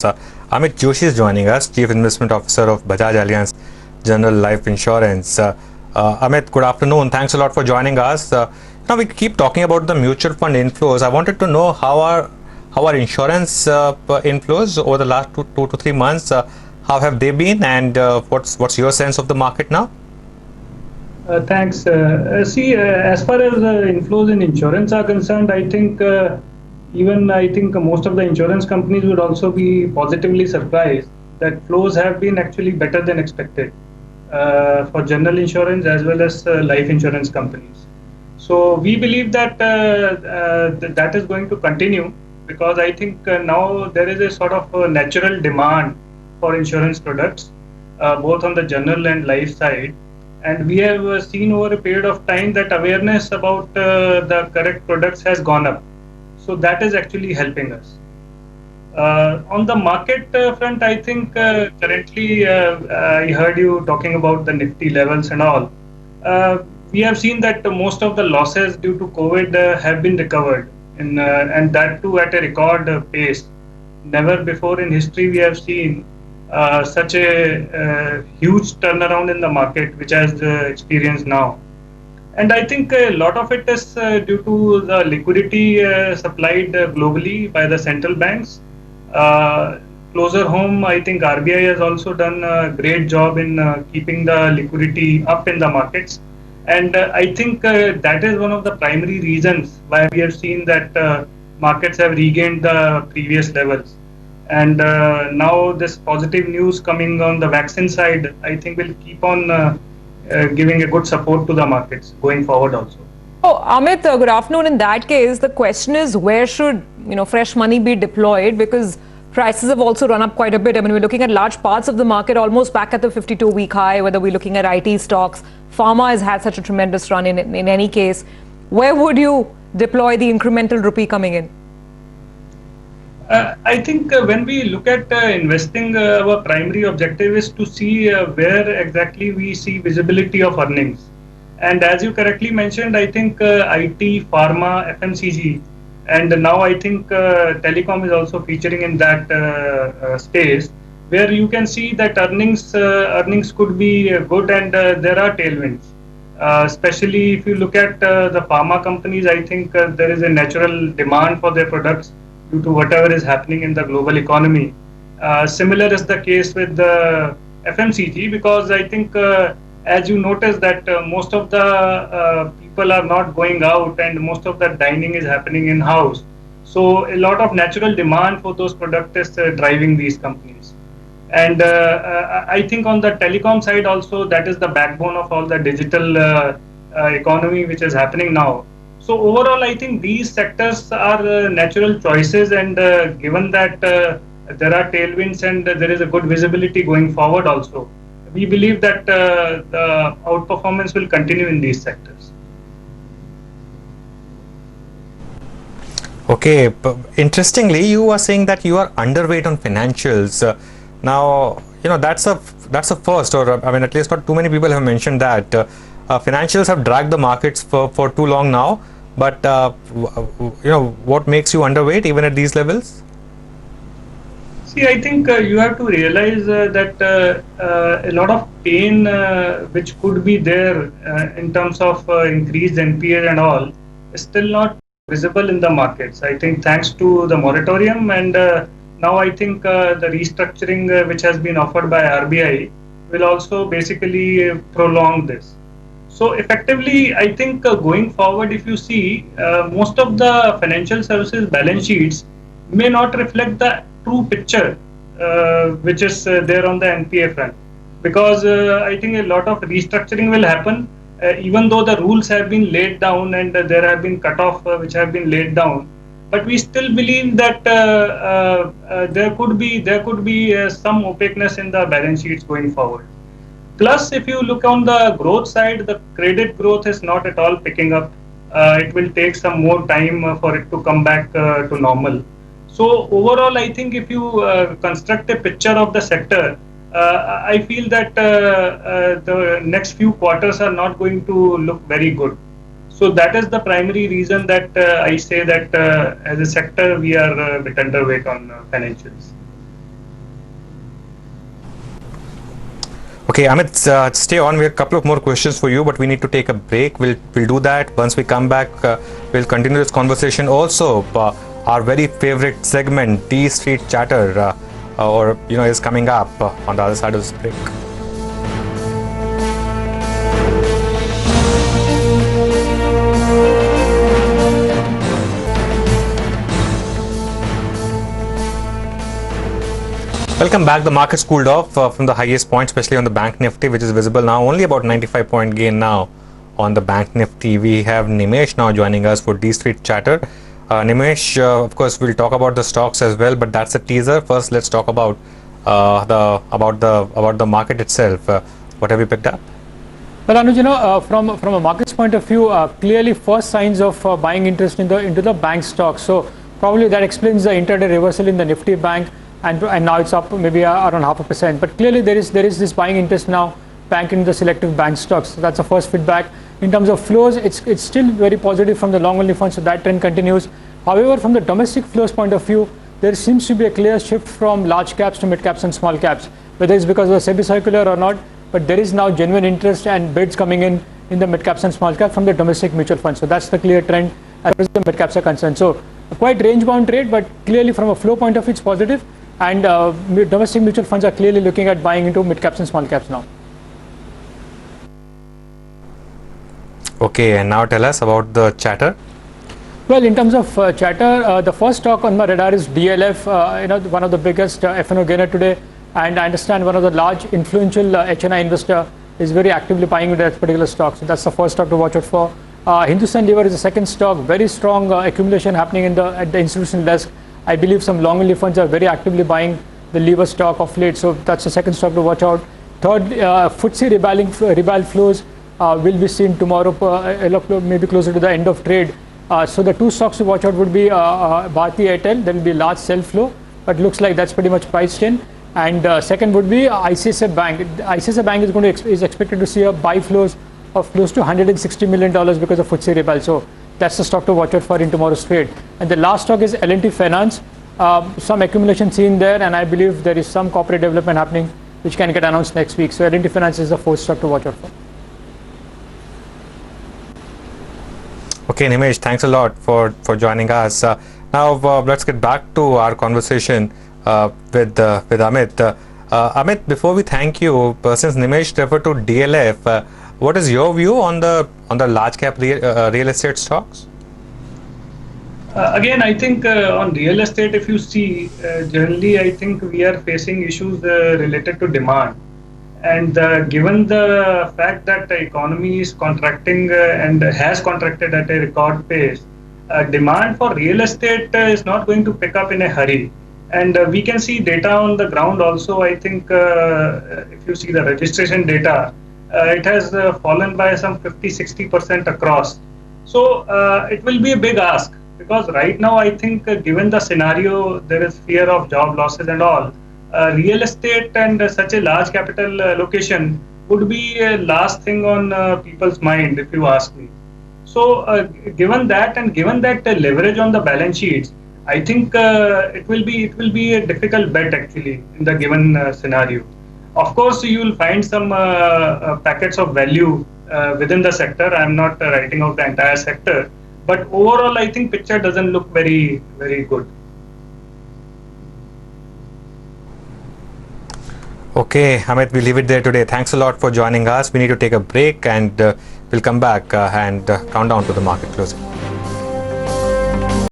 Uh, Amit Joshi is joining us, Chief Investment Officer of Bajaj Allianz General Life Insurance. Amit, good afternoon. Thanks a lot for joining us. Now we keep talking about the mutual fund inflows. I wanted to know how are insurance inflows over the last two to 3 months. How have they been, and what's your sense of the market now? Thanks. As far as inflows in insurance are concerned, I think most of the insurance companies would also be positively surprised that flows have been actually better than expected for general insurance as well as life insurance companies. So we believe that that is going to continue, because I think now there is a sort of natural demand for insurance products, both on the general and life side. And we have seen over a period of time that awareness about the correct products has gone up. So that is actually helping us. On the market front, I think currently I heard you talking about the Nifty levels and all. We have seen that most of the losses due to COVID have been recovered, and that too at a record pace. Never before in history we have seen such a huge turnaround in the market which has experienced now. And I think a lot of it is due to the liquidity supplied globally by the central banks. Closer home, I think RBI has also done a great job in keeping the liquidity up in the markets. And I think that is one of the primary reasons why we have seen that markets have regained the previous levels. And now this positive news coming on the vaccine side, I think will keep on giving a good support to the markets going forward also. Oh, Amit, good afternoon. In that case, the question is, where should fresh money be deployed? Because prices have also run up quite a bit. I mean, we're looking at large parts of the market almost back at the 52-week high, whether we're looking at IT stocks. Pharma has had such a tremendous run in any case. Where would you deploy the incremental rupee coming in? I think when we look at investing, our primary objective is to see where exactly we see visibility of earnings. And as you correctly mentioned, I think IT, pharma, FMCG, and now I think telecom is also featuring in that space, where you can see that earnings could be good, and there are tailwinds. Especially if you look at the pharma companies, I think there is a natural demand for their products due to whatever is happening in the global economy. Similar is the case with the FMCG, because I think as you notice that most of the people are not going out, and most of the dining is happening in house. So a lot of natural demand for those products is driving these companies. And I think on the telecom side also, that is the backbone of all the digital economy which is happening now. So overall, I think these sectors are natural choices, and given that there are tailwinds and there is a good visibility going forward also, we believe that the outperformance will continue in these sectors. Okay, interestingly, you are saying that you are underweight on financials. Now, that's a first, or I mean, at least not too many people have mentioned that. Financials have dragged the markets for too long now, but what makes you underweight even at these levels? See, I think you have to realize that a lot of pain which could be there in terms of increased NPA and all is still not visible in the markets. I think thanks to the moratorium, and now I think the restructuring which has been offered by RBI will also basically prolong this. So effectively, I think going forward, if you see, most of the financial services balance sheets may not reflect the true picture which is there on the NPA front, because I think a lot of restructuring will happen, even though the rules have been laid down and there have been cutoff which have been laid down. But we still believe that there could be some opaqueness in the balance sheets going forward. Plus, if you look on the growth side, the credit growth is not at all picking up. It will take some more time for it to come back to normal. So overall, I think if you construct a picture of the sector, I feel that the next few quarters are not going to look very good. So that is the primary reason that I say that as a sector, we are a bit underweight on financials. Okay, Amit, stay on. We have a couple of more questions for you, but we need to take a break. We'll do that. Once we come back, we'll continue this conversation. Also, our very favorite segment, T Street Chatter, is coming up on the other side of this break. Welcome back. The market's cooled off from the highest point, especially on the Bank Nifty, which is visible now. Only about 95-point gain now on the Bank Nifty. We have Nimesh now joining us for D Street Chatter. Nimesh, of course, we'll talk about the stocks as well, but that's a teaser. First, let's talk about the market itself. What have you picked up? Well, Anuj, from a market's point of view, clearly first signs of buying interest into the bank stocks. So probably that explains the intraday reversal in the Nifty Bank. And now it's up maybe around 0.5%. But clearly there is this buying interest now bank in the selective bank stocks. So that's the first feedback. In terms of flows, it's still very positive from the long only funds, so that trend continues. However, from the domestic flows point of view, there seems to be a clear shift from large caps to mid caps and small caps. Whether it's because of the SEBI circular or not, but there is now genuine interest and bids coming in the mid caps and small caps from the domestic mutual funds. So that's the clear trend as far as the mid caps are concerned. So a quite range bound trade, but clearly from a flow point of view, it's positive. And domestic mutual funds are clearly looking at buying into mid caps and small caps now. Okay, and now tell us about the chatter. Well, in terms of chatter, the first stock on my radar is DLF, one of the biggest F&O gainer today. And I understand one of the large influential HNI investor is very actively buying into that particular stock. So that's the first stock to watch out for. Hindustan Lever is the second stock, very strong accumulation happening at the institutional desk. I believe some long only funds are very actively buying the lever stock of late, so that's the second stock to watch out. Third, FTSE rebalance flows will be seen tomorrow, maybe closer to the end of trade. So the two stocks to watch out would be Bharti Airtel. There will be large sell flow, but looks like that's pretty much priced in. And second would be ICICI Bank. ICICI Bank is expected to see a buy flows of close to $160 million because of FTSE rebalance. So that's the stock to watch out for in tomorrow's trade. And the last stock is L&T Finance. Some accumulation seen there, and I believe there is some corporate development happening which can get announced next week. So L&T Finance is the fourth stock to watch out for. Okay, Nimesh, thanks a lot for joining us. Now let's get back to our conversation with Amit. Amit, before we thank you, since Nimesh referred to DLF, what is your view on the large cap real estate stocks? Again, I think on real estate, if you see, generally, I think we are facing issues related to demand. And given the fact that the economy is contracting and has contracted at a record pace, demand for real estate is not going to pick up in a hurry. And we can see data on the ground also. I think if you see the registration data, it has fallen by some 50-60% across. So it will be a big ask, because right now I think given the scenario, there is fear of job losses and all. Real estate and such a large capital allocation would be a last thing on people's mind, if you ask me. So given that and given that leverage on the balance sheets, I think it will be a difficult bet actually in the given scenario. Of course, you will find some packets of value within the sector. I am not writing out the entire sector, but overall, I think picture doesn't look very, very good. Okay, Amit, we leave it there today. Thanks a lot for joining us. We need to take a break, and we'll come back and count down to the market closing.